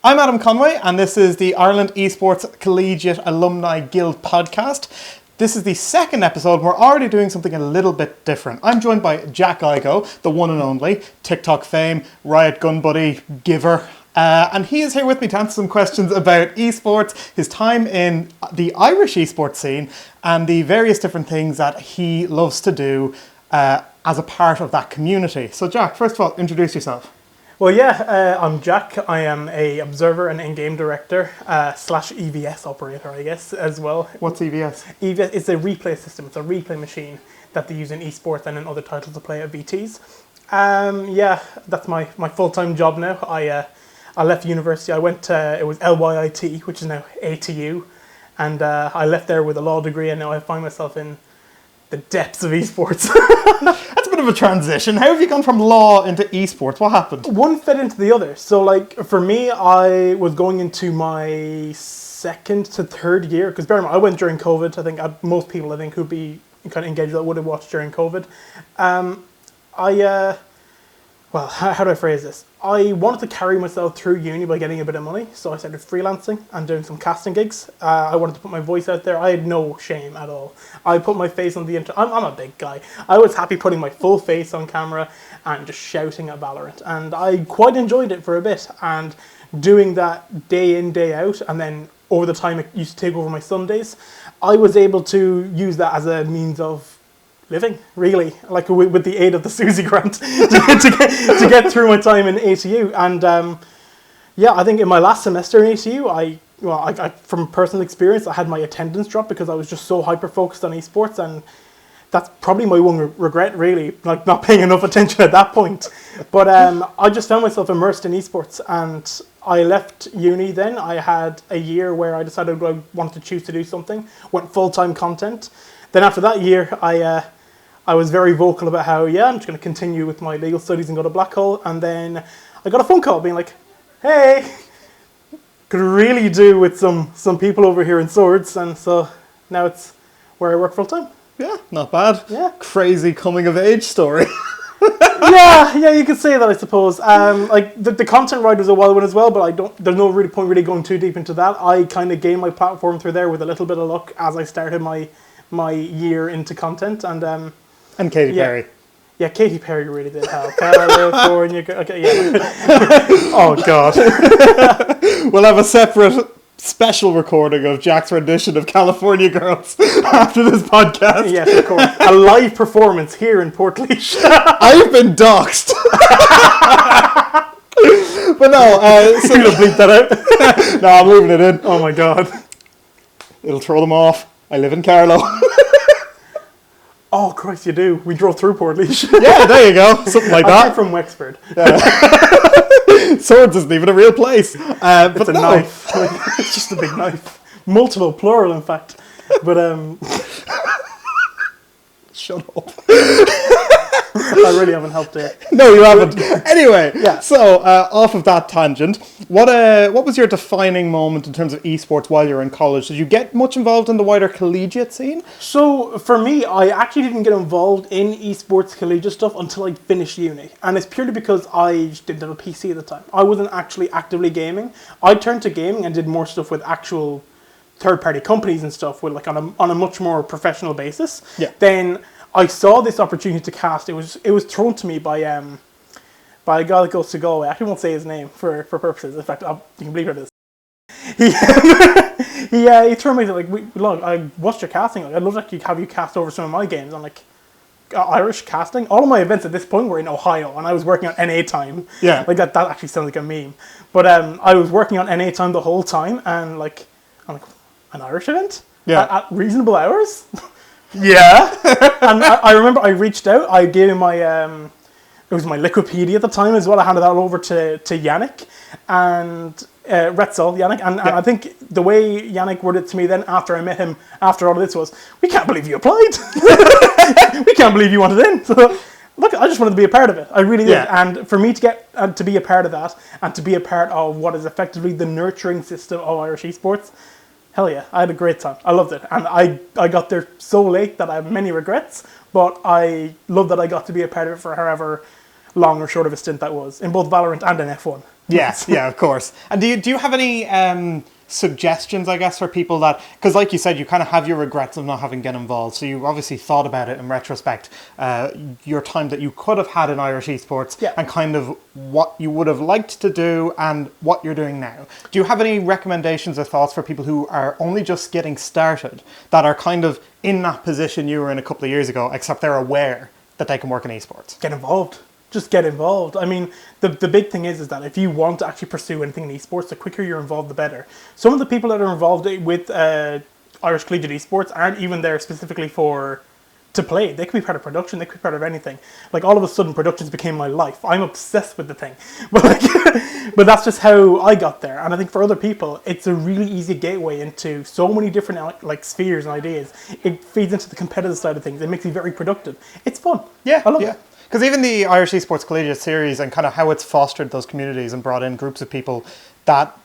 I'm Adam Conway, and this is the Ireland Esports Collegiate Alumni Guild podcast. This is the second episode. We're already doing something a little bit different. I'm joined by Jack Igoe, the one and only TikTok fame, Riot gun buddy, giver. And he is here with me to answer some questions about esports, his time in the Irish esports scene, and the various different things that he loves to do as a part of that community. So Jack, first of all, introduce yourself. Well, I'm Jack. I am a observer and in-game director slash EVS operator, I guess, as well. What's EVS? EVS is a replay system. It's a replay machine that they use in esports and in other titles of play at VTs. That's my full-time job now. I left university. I went to, it was LYIT, which is now ATU, and I left there with a law degree, and now I find myself in the depths of esports. That's a bit of a transition. How have you gone from law into esports? What happened? One fed into the other. So, for me, I was going into my second to third year, because bear in mind, I went during COVID. I think most people, who'd be kind of engaged that would have watched during COVID. How do I phrase this? I wanted to carry myself through uni by getting a bit of money, so I started freelancing and doing some casting gigs. I wanted to put my voice out there. I had no shame at all. I put my face on the internet. I'm a big guy. I was happy putting my full face on camera and just shouting at Valorant, and I quite enjoyed it for a bit, and doing that day in, day out, and then over the time it used to take over my Sundays, I was able to use that as a means of living, really, with the aid of the Susie grant to get through my time in ATU. And I think in my last semester in ATU, I from personal experience, I had my attendance drop because I was just so hyper focused on esports, and that's probably my one regret, really, not paying enough attention at that point. But I just found myself immersed in esports, and I left uni then. I had a year where I decided I wanted to choose to do something, went full-time content. Then after that year, I was very vocal about how, I'm just going to continue with my legal studies and go to Blackhole. And then I got a phone call being like, hey, could really do with some people over here in Swords. And so now it's where I work full time. Yeah, not bad. Yeah. Crazy coming of age story. yeah, you could say that, I suppose. The content ride was a wild one as well, but there's no really point really going too deep into that. I kind of gained my platform through there with a little bit of luck as I started my year into content, and Katy Perry. Yeah, Katy Perry really did help. California. Okay, yeah. Oh God. We'll have a separate special recording of Jack's rendition of California Girls after this podcast. Yes, of course. A live performance here in Portlaoise. I've been doxxed. But no, so you're gonna bleep that out? No, I'm leaving it in. Oh my God. It'll throw them off. I live in Carlow. Oh Christ, you do. We drove through Portlaoise. Yeah, there you go. Something like that. I'm from Wexford. Yeah. Swords isn't even a real place. It's a knife. It's just a big knife. Multiple, plural, in fact. But shut up. I really haven't helped there. No, you haven't. Anyway, yeah. So off of that tangent, what was your defining moment in terms of esports while you were in college? Did you get much involved in the wider collegiate scene? So for me, I actually didn't get involved in esports collegiate stuff until I finished uni, and it's purely because I didn't have a PC at the time. I wasn't actually actively gaming. I turned to gaming and did more stuff with actual third-party companies and stuff, with on a much more professional basis. Yeah. Then I saw this opportunity to cast. It was thrown to me by a guy that goes to Galway. I actually won't say his name for purposes. In fact, you can believe it is. He threw me like, look, I watched your casting. I'd love to have you cast over some of my games. I'm like, Irish casting? All of my events at this point were in Ohio, and I was working on NA time. Yeah. Like that actually sounds like a meme. But I was working on NA time the whole time, and I'm like, an Irish event? Yeah. At reasonable hours? Yeah. And I remember I reached out. I gave him my it was my Liquipedia at the time as well. I handed that over to Yannick and Retzel, Yannick, and I think the way Yannick worded it to me then after I met him after all of this was, we can't believe you applied. We can't believe you wanted in. So look, I just wanted to be a part of it. I really did. Yeah. And for me to get to be a part of that and to be a part of what is effectively the nurturing system of Irish esports, hell yeah, I had a great time. I loved it. And I got there so late that I have many regrets, but I love that I got to be a part of it for however long or short of a stint that was, in both Valorant and in F1. Yes, yeah, of course. And do you have any suggestions, I guess, for people that, because like you said, you kind of have your regrets of not having get involved, so you obviously thought about it in retrospect, your time that you could have had in Irish esports, and kind of what you would have liked to do and what you're doing now. Do you have any recommendations or thoughts for people who are only just getting started, that are kind of in that position you were in a couple of years ago, except they're aware that they can work in esports? Get involved. Just get involved. I mean, the big thing is that if you want to actually pursue anything in esports, the quicker you're involved, the better. Some of the people that are involved with Irish Collegiate Esports aren't even there specifically to play. They could be part of production. They could be part of anything. Like, all of a sudden, productions became my life. I'm obsessed with the thing. But that's just how I got there. And I think for other people, it's a really easy gateway into so many different like spheres and ideas. It feeds into the competitive side of things. It makes you very productive. It's fun. Yeah, I love it. Because even the Irish Esports Collegiate Series and kind of how it's fostered those communities and brought in groups of people that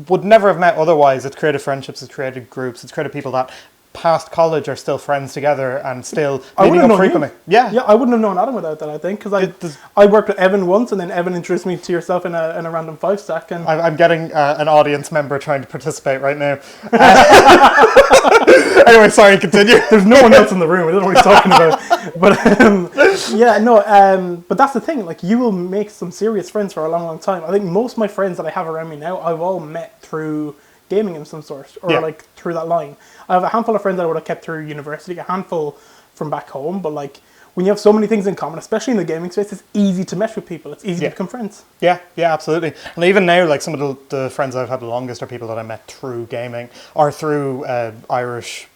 would never have met otherwise. It's created friendships, it's created groups, it's created people that past college are still friends together and still meeting up frequently. Yeah, I wouldn't have known Adam without that, I think, because I worked with Evan once, and then Evan introduced me to yourself in a random 5-stack. And I'm getting an audience member trying to participate right now. Anyway, sorry, continue. There's no one else in the room. I don't know what he's talking about. But that's the thing. Like, you will make some serious friends for a long, long time. I think most of my friends that I have around me now, I've all met through gaming of some sort, or like through that line. I have a handful of friends that I would have kept through university, a handful from back home, but like, when you have so many things in common, especially in the gaming space, it's easy to mesh with people. It's easy to become friends. Yeah, absolutely. And even now, like, some of the friends I've had the longest are people that I met through gaming or through Irish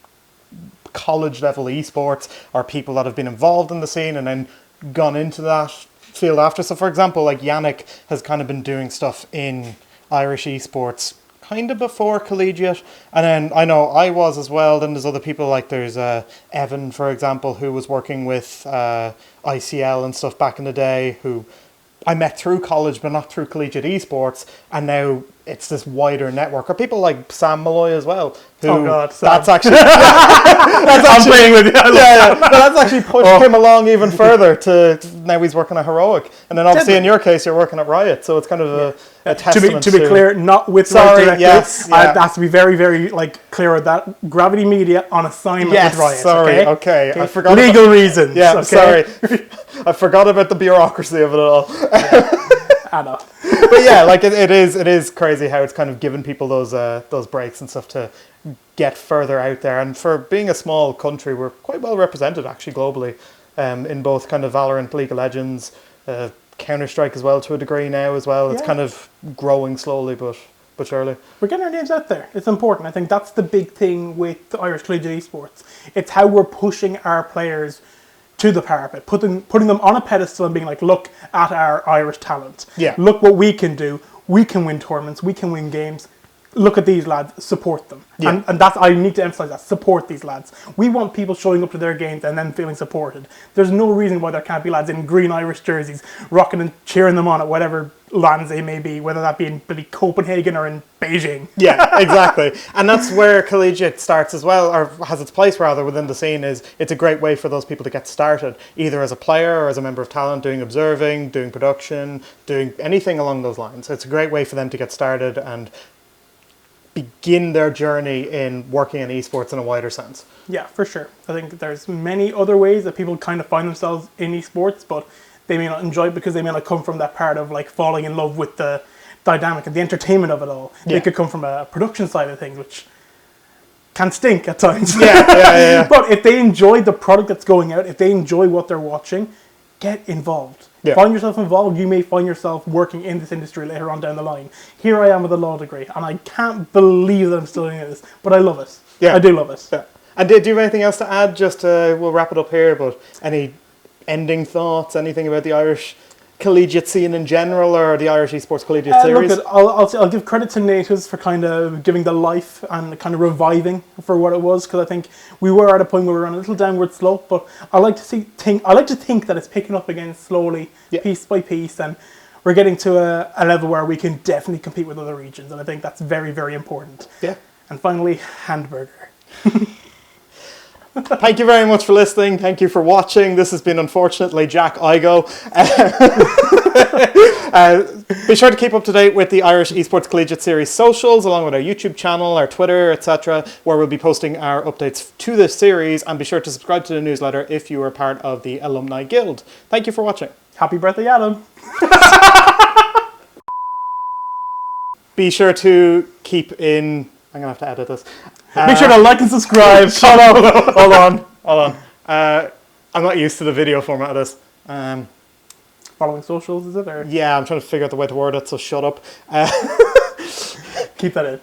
college level esports, or people that have been involved in the scene and then gone into that field after. So for example, like Yannick has kind of been doing stuff in Irish esports kind of before collegiate, and then I know I was as well. Then there's other people, like there's Evan, for example, who was working with ICL and stuff back in the day, who I met through college but not through collegiate esports, and now it's this wider network. Or people like Sam Malloy as well. Who, oh God, Sam. That's actually I'm playing with you. That's actually pushed him along even further to now he's working at Heroic, and then obviously in your case you're working at Riot. So it's kind of a testament to be clear, not with Riot directly. Yes, I have to be very, very clear with that. Gravity Media on assignment with Riot. Sorry, okay. I forgot legal reasons. Yeah, okay? Sorry. I forgot about the bureaucracy of it all. I know. But yeah, like it is crazy how it's kind of given people those breaks and stuff to get further out there. And for being a small country, we're quite well represented actually globally, in both kind of Valorant, League of Legends, Counter-Strike as well to a degree now as well. It's kind of growing slowly, but surely. We're getting our names out there. It's important. I think that's the big thing with Irish Collegiate Esports. It's how we're pushing our players to the parapet, putting them on a pedestal and being like, look at our Irish talent. Yeah. Look what we can do. We can win tournaments. We can win games. Look at these lads. Support them. Yeah. And that's, I need to emphasize that. Support these lads. We want people showing up to their games and then feeling supported. There's no reason why there can't be lads in green Irish jerseys rocking and cheering them on at whatever lands they may be, whether that be in Copenhagen or in Beijing. Yeah, exactly. And that's where collegiate starts as well, or has its place rather within the scene. Is it's a great way for those people to get started, either as a player or as a member of talent, doing observing, doing production, doing anything along those lines. It's a great way for them to get started and begin their journey in working in esports in a wider sense. Yeah, for sure. I think there's many other ways that people kind of find themselves in esports, but they may not enjoy it because they may not come from that part of like falling in love with the dynamic and the entertainment of it all. Yeah. They could come from a production side of things, which can stink at times. Yeah. But if they enjoy the product that's going out, if they enjoy what they're watching, get involved. Yeah. Find yourself involved. You may find yourself working in this industry later on down the line. Here I am with a law degree, and I can't believe that I'm still doing this, but I love it. Yeah. I do love it. Yeah. And do you have anything else to add? Just we'll wrap it up here, but any ending thoughts, anything about the Irish collegiate scene in general, or the Irish Esports Collegiate Series? Look, I'll give credit to Natives for kind of giving the life and kind of reviving for what it was, because I think we were at a point where we were on a little downward slope, but I like to think that it's picking up again slowly, piece by piece, and we're getting to a level where we can definitely compete with other regions, and I think that's very, very important. Yeah. And finally, Hamburger. Thank you very much for listening. Thank you for watching. This has been, unfortunately, Jack Igoe. Be sure to keep up to date with the Irish Esports Collegiate Series socials, along with our YouTube channel, our Twitter, etc., where we'll be posting our updates to this series. And be sure to subscribe to the newsletter if you are part of the Alumni Guild. Thank you for watching. Happy birthday, Adam. Be sure to keep in... I'm going to have to edit this. Make sure to like and subscribe. Shut up. Hold on. I'm not used to the video format of this. Following socials, is it? Or? Yeah, I'm trying to figure out the way to word it, so shut up. Keep that in.